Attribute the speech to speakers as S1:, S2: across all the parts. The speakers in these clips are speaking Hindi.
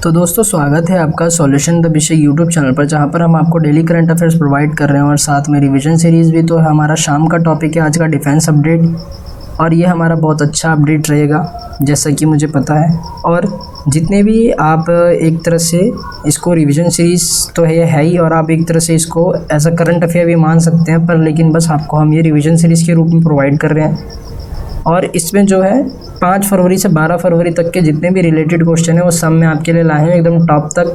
S1: तो दोस्तों स्वागत है आपका सॉल्यूशन द विषय यूट्यूब चैनल पर, जहां पर हम आपको डेली करंट अफेयर्स प्रोवाइड कर रहे हैं और साथ में रिवीजन सीरीज़ भी। तो हमारा शाम का टॉपिक है आज का डिफेंस अपडेट, और ये हमारा बहुत अच्छा अपडेट रहेगा जैसा कि मुझे पता है। और जितने भी आप एक तरह से इसको रिवीजन सीरीज़ तो है ही, और आप एक तरह से इसको एज अ करंट अफेयर भी मान सकते हैं, पर लेकिन बस आपको हम ये रिवीजन सीरीज़ के रूप में प्रोवाइड कर रहे हैं। और इसमें जो है 5 फरवरी से 12 फरवरी तक के जितने भी रिलेटेड क्वेश्चन हैं वो सब मैं आपके लिए लाए हैं एकदम टॉप तक,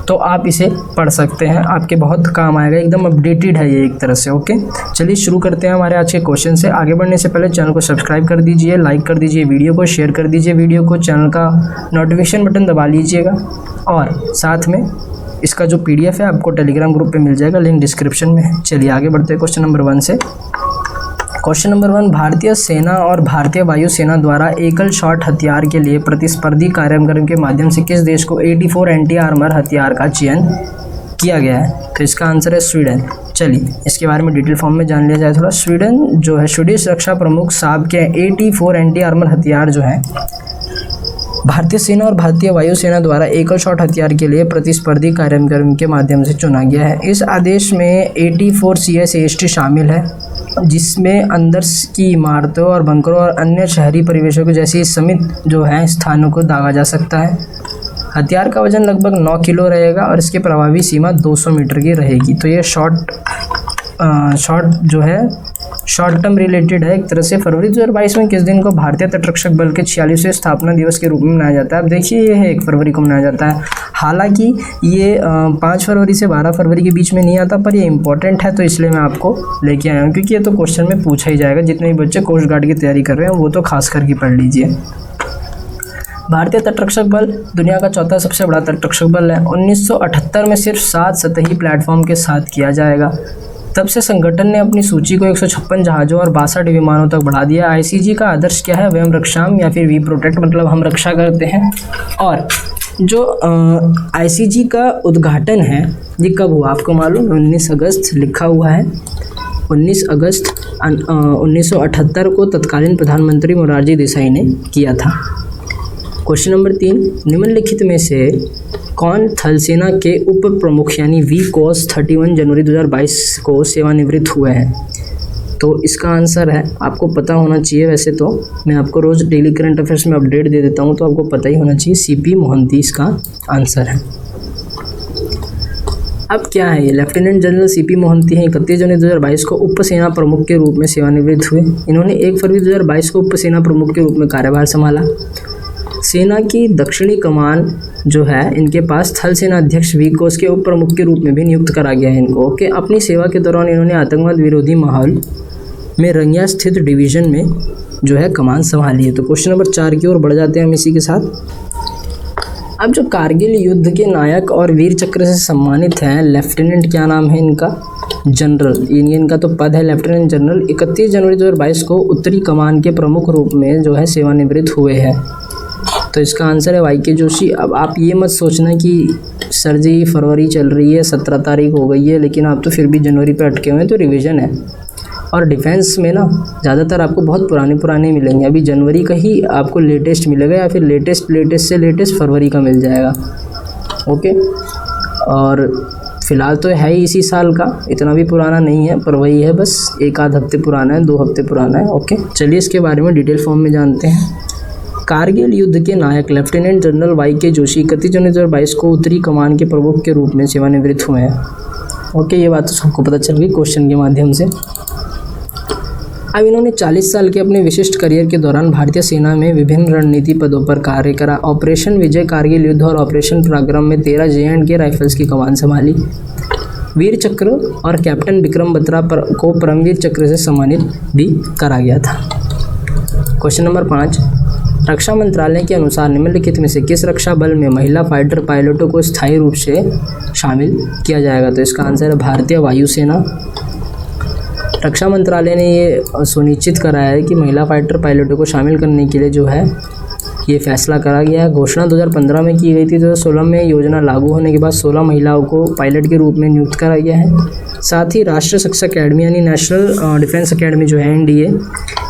S1: तो आप इसे पढ़ सकते हैं, आपके बहुत काम आएगा, एकदम अपडेटेड है ये एक तरह से। ओके, चलिए शुरू करते हैं हमारे आज के क्वेश्चन से। आगे बढ़ने से पहले चैनल को सब्सक्राइब कर दीजिए, लाइक कर दीजिए वीडियो को, शेयर कर दीजिए वीडियो को, चैनल का नोटिफिकेशन बटन दबा लीजिएगा, और साथ में इसका जो PDF है आपको टेलीग्राम ग्रुप पर मिल जाएगा, लिंक डिस्क्रिप्शन में है। चलिए आगे बढ़ते हैं क्वेश्चन नंबर 1 से। क्वेश्चन नंबर 1, भारतीय सेना और भारतीय वायुसेना द्वारा एकल शॉट हथियार के लिए प्रतिस्पर्धी कार्यक्रम के माध्यम से किस देश को 84 एंटी आर्मर हथियार का चयन किया गया है? तो इसका आंसर है स्वीडन। चलिए इसके बारे में डिटेल फॉर्म में जान लिया जाए थोड़ा। स्वीडन जो है स्वीडिश रक्षा प्रमुख साहब के 84 एंटी आर्मर हथियार जो है भारतीय सेना और भारतीय वायुसेना द्वारा एकल शॉट हथियार के लिए प्रतिस्पर्धी कार्यक्रम के माध्यम से चुना गया है। इस आदेश में 84 CS-AST शामिल है, जिसमें अंदर की इमारतों और बंकरों और अन्य शहरी परिवेशों को जैसे समित जो है स्थानों को दागा जा सकता है। हथियार का वजन लगभग 9 किलो रहेगा और इसकी प्रभावी सीमा 200 मीटर की रहेगी। तो ये शॉर्ट जो है शॉर्ट टर्म रिलेटेड है एक तरह से। फरवरी 2022 में किस दिन को भारतीय तटरक्षक बल के 46वें स्थापना दिवस के रूप में मनाया जाता है? अब देखिए ये है 1 फरवरी को मनाया जाता है। हालांकि ये 5 फरवरी से 12 फरवरी के बीच में नहीं आता, पर ये इंपॉर्टेंट है तो इसलिए मैं आपको लेके आया हूँ, क्योंकि ये तो क्वेश्चन में पूछा ही जाएगा। जितने भी बच्चे कोस्ट गार्ड की तैयारी कर रहे हैं वो तो खास करके पढ़ लीजिए। भारतीय तटरक्षक बल दुनिया का चौथा सबसे बड़ा तटरक्षक बल है। 1978 में सिर्फ 7 सतही प्लेटफॉर्म के साथ किया जाएगा। तब से संगठन ने अपनी सूची को 156 जहाज़ों और 62 विमानों तक बढ़ा दिया। ICG का आदर्श क्या है? वयम रक्षाम या फिर वी प्रोटेक्ट, मतलब हम रक्षा करते हैं। और जो ICG का उद्घाटन है ये कब हुआ आपको मालूम? 19 अगस्त लिखा हुआ है। 19 अगस्त 1978 को तत्कालीन प्रधानमंत्री मोरारजी देसाई ने किया था। क्वेश्चन नंबर 3, निम्नलिखित में से कौन थल सेना के उप प्रमुख यानी VCOS 31 जनवरी 2022 को सेवानिवृत्त हुए हैं? तो इसका आंसर है, आपको पता होना चाहिए, वैसे तो मैं आपको रोज़ डेली करंट अफेयर्स में अपडेट दे देता हूं, तो आपको पता ही होना चाहिए, CP मोहंती इसका आंसर है। अब क्या है ये? लेफ्टिनेंट जनरल CP मोहंती हैं। 31 जनवरी 2022 को उप सेना प्रमुख के रूप में सेवानिवृत्त हुए। इन्होंने 1 फरवरी 2022 को उप सेना प्रमुख के रूप में कार्यभार संभाला। सेना की दक्षिणी कमान जो है इनके पास थल सेना अध्यक्ष VCOS के उप प्रमुख के रूप में भी नियुक्त करा गया है इनको। ओके, अपनी सेवा के दौरान इन्होंने आतंकवाद विरोधी माहौल में रंगिया स्थित डिवीज़न में जो है कमान संभाली है। तो क्वेश्चन नंबर 4 की ओर बढ़ जाते हैं हम इसी के साथ। अब जो कारगिल युद्ध के नायक और वीर चक्र से सम्मानित हैं लेफ्टिनेंट, क्या नाम है इनका? जनरल, इनका तो पद है लेफ्टिनेंट जनरल। 31 जनवरी 2022 को उत्तरी कमान के प्रमुख रूप में जो है सेवानिवृत्त हुए हैं। तो इसका आंसर है YK जोशी। अब आप ये मत सोचना कि सर जी फरवरी चल रही है, 17 तारीख हो गई है, लेकिन आप तो फिर भी जनवरी पे अटके हुए हैं, तो रिवीजन है। और डिफेंस में ना ज़्यादातर आपको बहुत पुराने मिलेंगे, अभी जनवरी का ही आपको लेटेस्ट मिलेगा, या फिर लेटेस्ट फरवरी का मिल जाएगा। ओके, और फिलहाल तो है ही इसी साल का, इतना भी पुराना नहीं है, पर वही है बस 1 आध हफ्ते पुराना है, 2 हफ्ते पुराना है। ओके, चलिए इसके बारे में डिटेल फॉर्म में जानते हैं। कारगिल युद्ध के नायक लेफ्टिनेंट जनरल YK जोशी 31 जनवरी 2022 को उत्तरी कमान के प्रमुख के रूप में सेवानिवृत्त हुए हैं। ओके, ये बात तो सबको पता चल गई क्वेश्चन के माध्यम से। अब इन्होंने 40 साल के अपने विशिष्ट करियर के दौरान भारतीय सेना में विभिन्न रणनीति पदों पर कार्य करा। ऑपरेशन विजय कारगिल युद्ध और ऑपरेशन पराक्रम में 13 J&K राइफल्स की कमान संभाली। वीर चक्र और कैप्टन विक्रम बत्रा को परमवीर चक्र से सम्मानित भी करा गया था। क्वेश्चन नंबर 5, रक्षा मंत्रालय के अनुसार निम्नलिखित में से किस रक्षा बल में महिला फाइटर पायलटों को स्थायी रूप से शामिल किया जाएगा? तो इसका आंसर है भारतीय वायुसेना। रक्षा मंत्रालय ने ये सुनिश्चित कराया है कि महिला फाइटर पायलटों को शामिल करने के लिए जो है ये फैसला करा गया है। घोषणा 2015 में की गई थी। 2016 में योजना लागू होने के बाद 16 महिलाओं को पायलट के रूप में नियुक्त करा गया है। साथ ही राष्ट्रीय शिक्षा अकेडमी यानी नेशनल डिफेंस अकेडमी जो है NDA,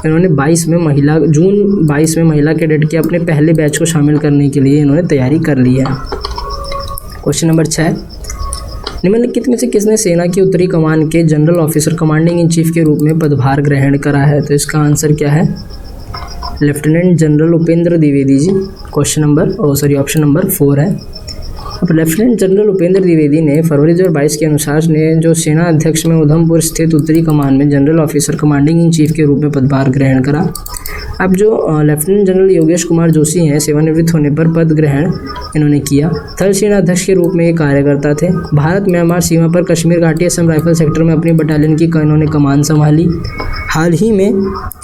S1: इन्होंने जून 22 में महिला कैडेट के अपने पहले बैच को शामिल करने के लिए इन्होंने तैयारी कर ली है। क्वेश्चन नंबर 6, निम्नलिखित में से किसने सेना की उत्तरी कमान के general officer commanding in chief के रूप में पदभार ग्रहण करा है? तो इसका आंसर क्या है? Lieutenant general Upendra Dwivedi ji. Option number 4 है। अब लेफ्टिनेंट जनरल उपेंद्र द्विवेदी ने फरवरी 2022 के अनुसार ने जो सेना अध्यक्ष में उधमपुर स्थित उत्तरी कमान में general officer commanding in chief के रूप में पदभार ग्रहण करा। अब जो लेफ्टिनेंट जनरल योगेश कुमार जोशी हैं, सेवानिवृत्त होने पर पद ग्रहण इन्होंने किया। थल सेना अध्यक्ष के रूप में ये कार्य करता थे। भारत म्यांमार सीमा पर कश्मीर घाटी असम राइफल सेक्टर में अपनी बटालियन की इन्होंने कमान संभाली। हाल ही में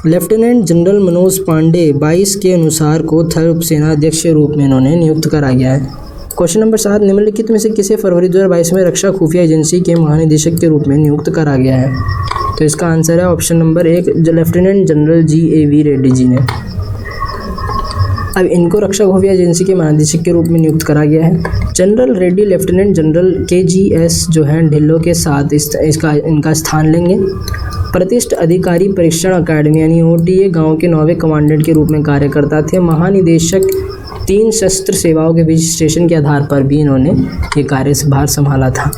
S1: लेफ्टिनेंट जनरल मनोज पांडे 22 के अनुसार को थल सेना अध्यक्ष के रूप में इन्होंने नियुक्त करा गया है। क्वेश्चन नंबर 7, निम्नलिखित में से किसे फरवरी 2022 में रक्षा खुफिया एजेंसी के महानिदेशक के रूप में नियुक्त करा गया है? तो इसका आंसर है option number 1, lieutenant general GAV Reddy ji ने। अब इनको रक्षा खुफिया एजेंसी के महानिदेशक के रूप में नियुक्त करा गया है। General Reddy lieutenant general KGS जो है ढिल्लो के साथ इनका स्थान लेंगे। प्रतिष्ठित अधिकारी परीक्षण अकादमी यानी OTA गांव के 9वें कमांडेंट के रूप में कार्य करता थे। महानिदेशक 3 शस्त्र सेवाओं के बीच स्टेशन के आधार पर भी इन्होंने ये कार्यभार संभाला था।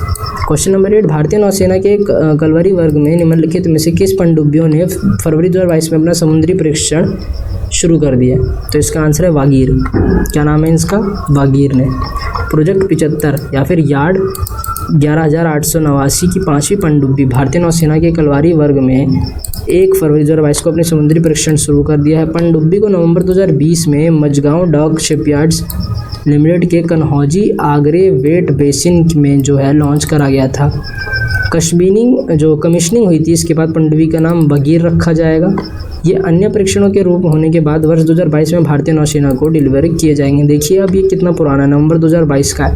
S1: क्वेश्चन नंबर 8, भारतीय नौसेना के कलवरी वर्ग में निम्नलिखित में से किस पनडुब्बियों ने फरवरी 2022 में अपना समुद्री परीक्षण शुरू कर दिया? तो इसका आंसर है वागीर। क्या नाम है इसका? वागीर ने। प्रोजेक्ट 75 या फिर यार्ड 11,889 की 5वीं पनडुब्बी भारतीय नौसेना के कलवारी वर्ग में 1 फरवरी 2022 को अपने समुद्री परीक्षण शुरू कर दिया है। पनडुब्बी को नवंबर 2020 में मझगांव डॉक शिपयार्ड्स लिमिटेड के कन्हौजी आगरे वेट बेसिन में जो है लॉन्च करा गया था। कमीशनिंग हुई थी, इसके बाद पनडुब्बी का नाम बगीर रखा जाएगा। ये अन्य परीक्षणों के रूप होने के बाद वर्ष 2022 में भारतीय नौसेना को डिलीवर किए जाएंगे। देखिए अब ये कितना पुराना, नवंबर 2022 का है।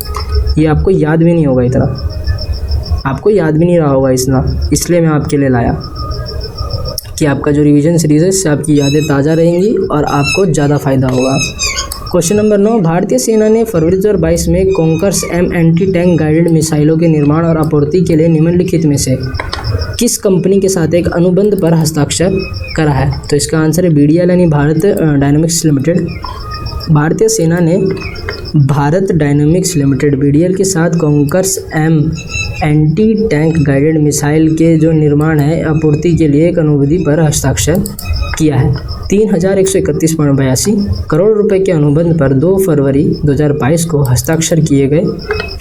S1: ये आपको याद भी नहीं होगा इतना, आपको याद भी नहीं रहा होगा इतना, इसलिए मैं आपके लिए लाया कि आपका जो रिवीजन सीरीज़ है इससे आपकी यादें ताज़ा रहेंगी और आपको ज़्यादा फ़ायदा होगा। क्वेश्चन नंबर 9, भारतीय सेना ने फरवरी 2022 में conquers M anti tank guided मिसाइलों के निर्माण और आपूर्ति के लिए निम्नलिखित में से किस कंपनी के साथ एक अनुबंध पर हस्ताक्षर करा है? तो इसका आंसर है BDL यानी भारत डायनामिक्स लिमिटेड। भारतीय सेना ने भारत डायनामिक्स लिमिटेड BDL के साथ conquers M anti tank guided missile के जो निर्माण है आपूर्ति के लिए एक अनुबंध पर हस्ताक्षर किया है। 3,131.82 करोड़ रुपए के अनुबंध पर 2 फरवरी 2022 को हस्ताक्षर किए गए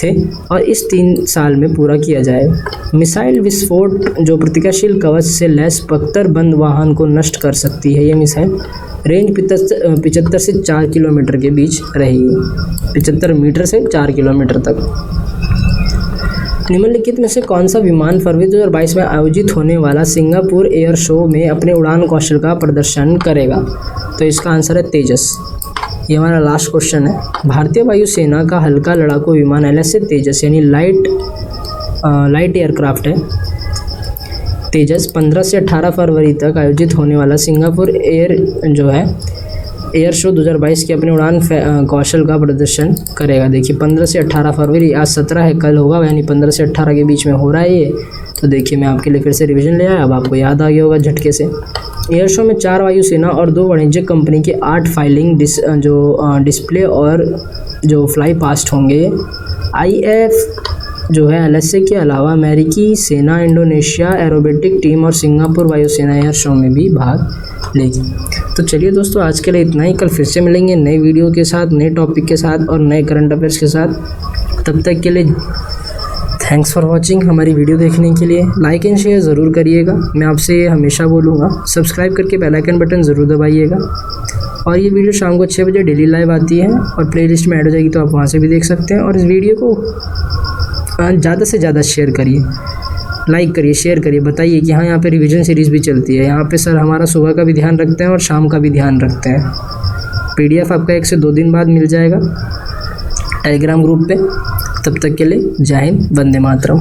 S1: थे और इस 3 साल में पूरा किया जाएगा। मिसाइल विस्फोट जो प्रतिक्रियाशील कवच से लैस बख्तर बंद वाहन को नष्ट कर सकती है। ये मिसाइल रेंज 75 से 4 किलोमीटर के बीच रहेगी, 75 मीटर से 4 किलोमीटर तक। निम्नलिखित में से कौन सा विमान फरवरी 2022 में आयोजित होने वाला सिंगापुर एयर शो में अपने उड़ान कौशल का प्रदर्शन करेगा? तो इसका आंसर है तेजस। ये हमारा लास्ट क्वेश्चन है। भारतीय वायुसेना का हल्का लड़ाकू विमान LSA तेजस यानी लाइट एयरक्राफ्ट है तेजस 15 से 18 फरवरी तक आयोजित होने वाला सिंगापुर एयर शो 2022 के अपने उड़ान कौशल का प्रदर्शन करेगा। देखिए 15 से 18 फरवरी, आज 17 है, कल होगा, यानी 15 से 18 के बीच में हो रहा है ये। तो देखिए मैं आपके लिए फिर से रिवीजन ले आया, अब आपको याद आ गया होगा झटके से। एयर शो में 4 वायुसेना और 2 वाणिज्यिक कंपनी के 8 फाइलिंग डिस्प्ले और जो फ्लाई पास्ट होंगे। IF जो है LSA के अलावा अमेरिकी सेना, इंडोनेशिया एरोबेटिक टीम और सिंगापुर वायुसेना एयर शो में भी भाग लेगी। तो चलिए दोस्तों, आज के लिए इतना ही। कल फिर से मिलेंगे नए वीडियो के साथ, नए टॉपिक के साथ और नए करंट अफेयर्स के साथ। तब तक के लिए थैंक्स फॉर वॉचिंग। हमारी वीडियो देखने के लिए लाइक एंड शेयर ज़रूर करिएगा। मैं आपसे हमेशा बोलूँगा, सब्सक्राइब करके बेल आइकन बटन ज़रूर दबाइएगा। और ये वीडियो शाम को 6 बजे डेली लाइव आती है और प्लेलिस्ट में ऐड हो जाएगी, तो आप वहाँ से भी देख सकते हैं। और इस वीडियो को ज़्यादा से ज़्यादा शेयर करिए, लाइक करिए, शेयर करिए, बताइए कि हाँ यहाँ पे रिवीजन सीरीज़ भी चलती है। यहाँ पे सर हमारा सुबह का भी ध्यान रखते हैं और शाम का भी ध्यान रखते हैं। PDF आपका 1 से 2 दिन बाद मिल जाएगा टेलीग्राम ग्रुप पे। तब तक के लिए जय हिंद, वंदे मातरम।